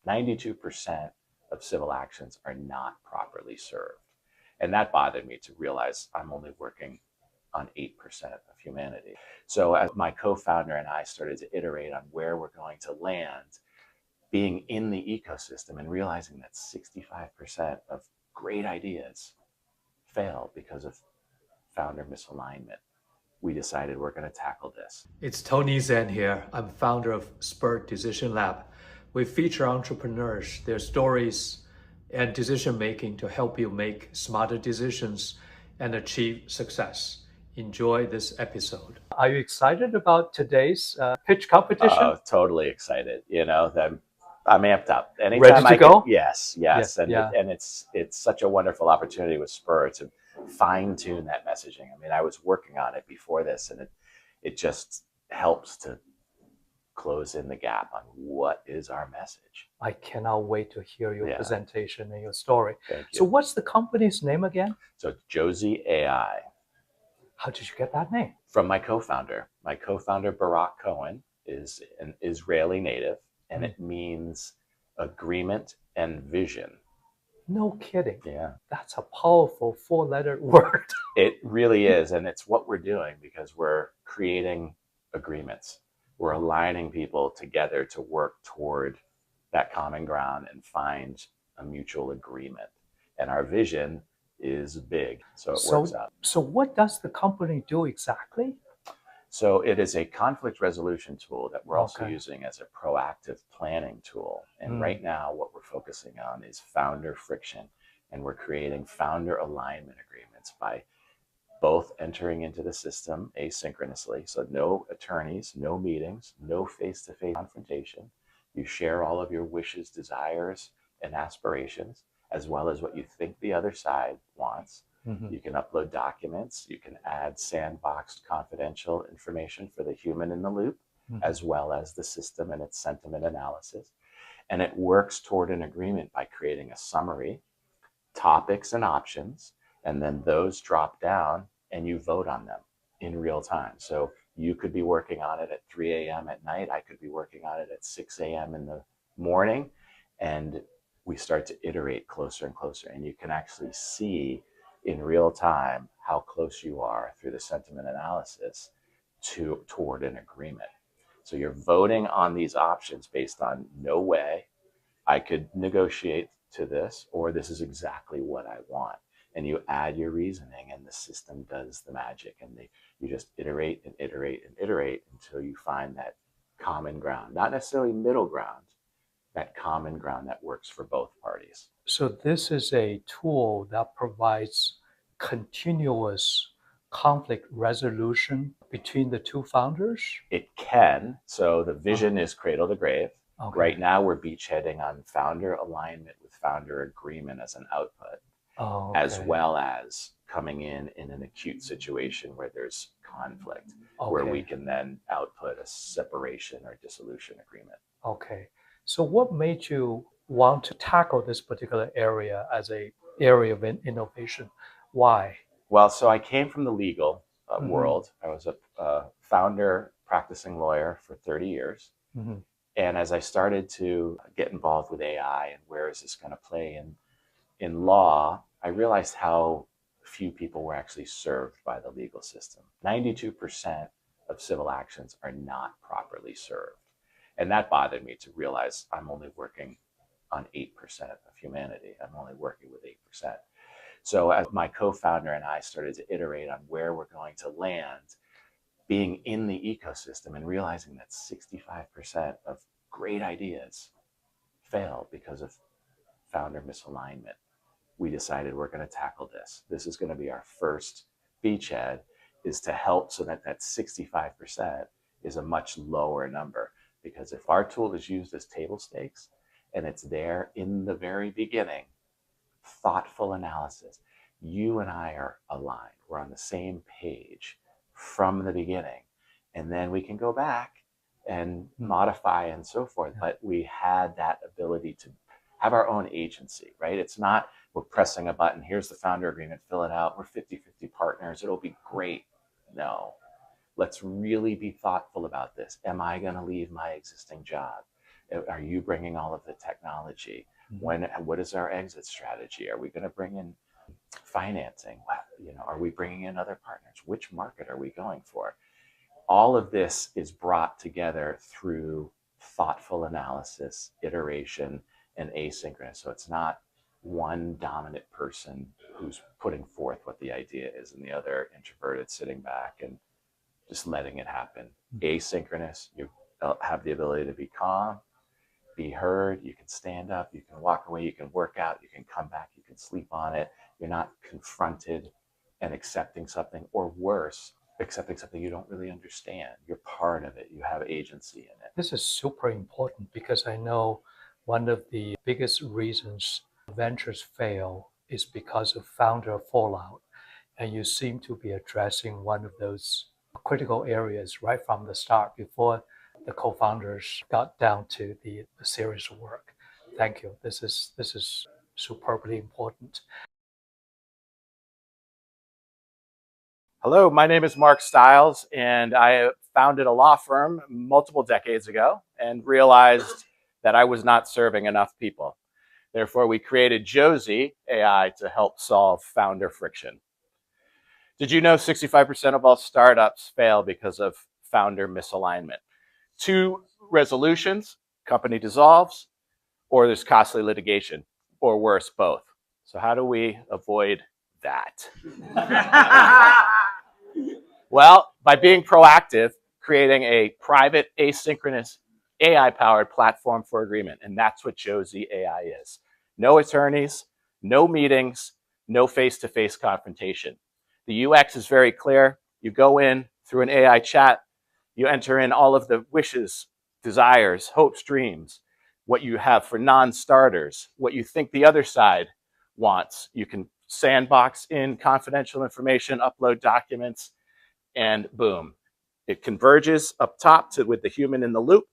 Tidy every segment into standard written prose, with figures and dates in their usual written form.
92% of civil actions are not properly served. And that bothered me to realize I'm only working on 8% of humanity. So as my co-founder and I started to iterate on where we're going to land, being in the ecosystem and realizing that 65% of great ideas fail because of founder misalignment, we decided we're going to tackle this. It's Tony Zhen here. I'm founder of Sbur Decision Lab. We feature entrepreneurs, their stories, and decision making to help you make smarter decisions and achieve success. Enjoy this episode. Are you excited about today's pitch competition? Oh, totally excited. I'm amped up. Ready to go? Yes. Yeah, And yeah. it's such a wonderful opportunity with Spur to fine tune that messaging. I mean, I was working on it before this, and it just helps to close in the gap on what is our message. I cannot wait to hear your Yeah. presentation and your story. Thank you. So what's the company's name again? So Joze AI. How did you get that name? From my co-founder. My co-founder, Barak Cohen, is an Israeli native, and it means agreement and vision. No kidding. Yeah. That's a powerful four-letter word. It really is. And it's what we're doing because we're creating agreements. We're aligning people together to work toward that common ground and find a mutual agreement. And our vision is big, so it works out. So what does the company do exactly? So it is a conflict resolution tool that we're also Okay. using as a proactive planning tool. And right now, what we're focusing on is founder friction. And we're creating founder alignment agreements by both entering into the system asynchronously. So no attorneys, no meetings, no face-to-face confrontation. You share all of your wishes, desires, and aspirations, as well as what you think the other side wants. You can upload documents. You can add sandboxed confidential information for the human in the loop, as well as the system and its sentiment analysis. And it works toward an agreement by creating a summary, topics and options, and then those drop down and you vote on them in real time. So you could be working on it at 3 a.m. at night. I could be working on it at 6 a.m. in the morning. And we start to iterate closer and closer. And you can actually see in real time how close you are through the sentiment analysis toward an agreement. So you're voting on these options based on no way I could negotiate to this, or this is exactly what I want. And you add your reasoning and the system does the magic. And you just iterate and iterate and iterate until you find that common ground, not necessarily middle ground, that common ground that works for both parties. So this is a tool that provides continuous conflict resolution between the two founders? It can. So the vision is cradle to grave. Okay. Right now we're beachheading on founder alignment with founder agreement as an output, as well as coming in an acute situation where there's conflict, where we can then output a separation or dissolution agreement. Okay. So what made you want to tackle this particular area as an area of innovation? Why? Well, so I came from the legal world. I was a founder practicing lawyer for 30 years. And as I started to get involved with AI and where is this going to play in law, I realized how few people were actually served by the legal system. 92% of civil actions are not properly served. And that bothered me to realize I'm only working on 8% of humanity. I'm only working with 8%. So as my co-founder and I started to iterate on where we're going to land, being in the ecosystem and realizing that 65% of great ideas fail because of founder misalignment, we decided we're going to tackle this. This is going to be our first beachhead, is to help so that 65% is a much lower number. Because if our tool is used as table stakes and it's there in the very beginning, thoughtful analysis, you and I are aligned. We're on the same page from the beginning. And then we can go back and modify and so forth. But we had that ability to have our own agency, right? It's not we're pressing a button, here's the founder agreement, fill it out, we're 50-50 partners, it'll be great. No, let's really be thoughtful about this. Am I going to leave my existing job? Are you bringing all of the technology? What is our exit strategy? Are we going to bring in financing? Are we bringing in other partners? Which market are we going for? All of this is brought together through thoughtful analysis, iteration, and asynchronous. So it's not one dominant person who's putting forth what the idea is and the other introverted sitting back and just letting it happen. Asynchronous, you have the ability to be calm, be heard, you can stand up, you can walk away, you can work out, you can come back, you can sleep on it. You're not confronted and accepting something, or worse, accepting something you don't really understand. You're part of it. You have agency in it. This is super important because I know one of the biggest reasons ventures fail is because of founder fallout. And you seem to be addressing one of those critical areas right from the start before the co-founders got down to the serious work. Thank you. This is superbly important. Hello, my name is Mark Stiles, and I founded a law firm multiple decades ago and realized that I was not serving enough people. Therefore, we created Joze AI to help solve founder friction. Did you know 65% of all startups fail because of founder misalignment? 2 resolutions, company dissolves, or there's costly litigation, or worse, both. So how do we avoid that? Well, by being proactive, creating a private asynchronous AI-powered platform for agreement. And that's what Joze AI is. No attorneys, no meetings, no face-to-face confrontation. The UX is very clear. You go in through an AI chat, you enter in all of the wishes, desires, hopes, dreams, what you have for non-starters, what you think the other side wants. You can sandbox in confidential information, upload documents, and boom, it converges up top with the human in the loop,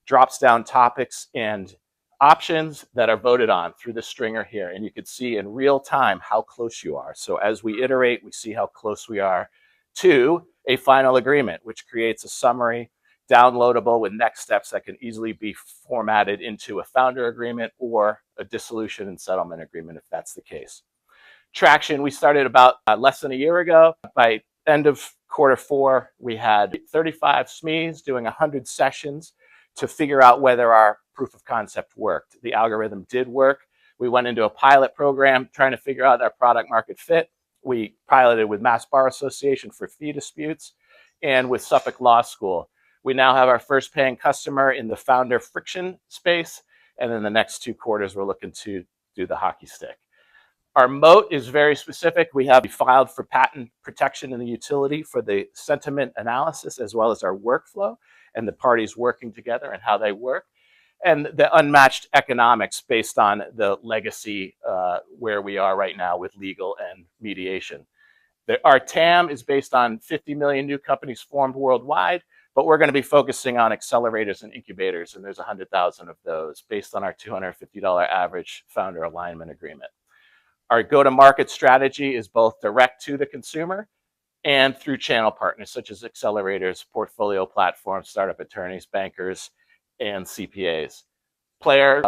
drops down topics and options that are voted on through the stringer here. And you can see in real time how close you are. So as we iterate, we see how close we are to a final agreement, which creates a summary, downloadable with next steps that can easily be formatted into a founder agreement or a dissolution and settlement agreement if that's the case. Traction, we started about less than a year ago. By end of Q4, we had 35 SMEs doing 100 sessions to figure out whether our proof of concept worked. The algorithm did work. We went into a pilot program trying to figure out our product market fit. We piloted with Mass Bar Association for fee disputes and with Suffolk Law School. We now have our first paying customer in the founder friction space. And in the next 2 quarters, we're looking to do the hockey stick. Our moat is very specific. We have filed for patent protection in the utility for the sentiment analysis, as well as our workflow and the parties working together and how they work, and the unmatched economics based on the legacy where we are right now with legal and mediation. Our TAM is based on 50 million new companies formed worldwide, but we're going to be focusing on accelerators and incubators, and there's 100,000 of those based on our $250 average founder alignment agreement. Our go-to-market strategy is both direct to the consumer and through channel partners such as accelerators, portfolio platforms, startup attorneys, bankers, and CPAs. Player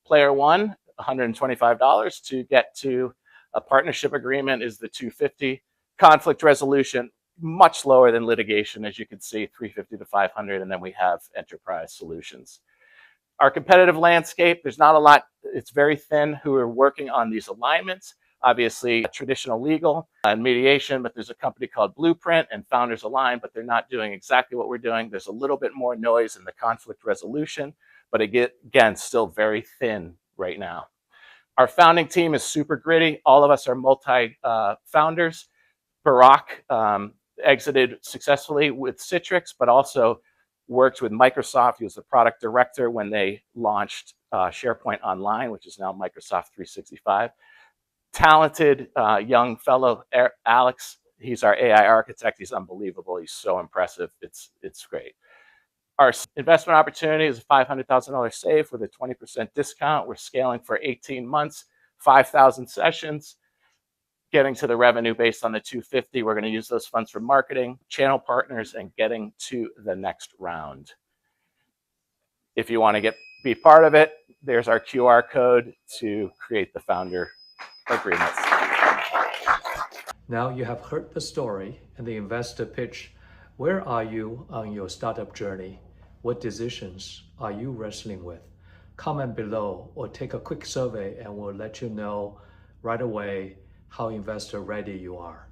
1, $125 to get to a partnership agreement is the $250. Conflict resolution, much lower than litigation, as you can see, $350 to $500, and then we have enterprise solutions. Our competitive landscape, there's not a lot, it's very thin who are working on these alignments. Obviously, traditional legal and mediation, but there's a company called Blueprint and Founders Align, but they're not doing exactly what we're doing. There's a little bit more noise in the conflict resolution, but again, still very thin right now. Our founding team is super gritty. All of us are multi-founders. Barack exited successfully with Citrix, but also worked with Microsoft. He was the product director when they launched SharePoint Online, which is now Microsoft 365. Talented young fellow, Alex. He's our AI architect. He's unbelievable. He's so impressive. It's great. Our investment opportunity is a $500,000 save with a 20% discount. We're scaling for 18 months, 5,000 sessions, getting to the revenue based on the 250. We're going to use those funds for marketing, channel partners, and getting to the next round. If you want to get be part of it, there's our QR code to create the founder agreements. Now you have heard the story and the investor pitch. Where are you on your startup journey? What decisions are you wrestling with? Comment below or take a quick survey and we'll let you know right away how investor ready you are.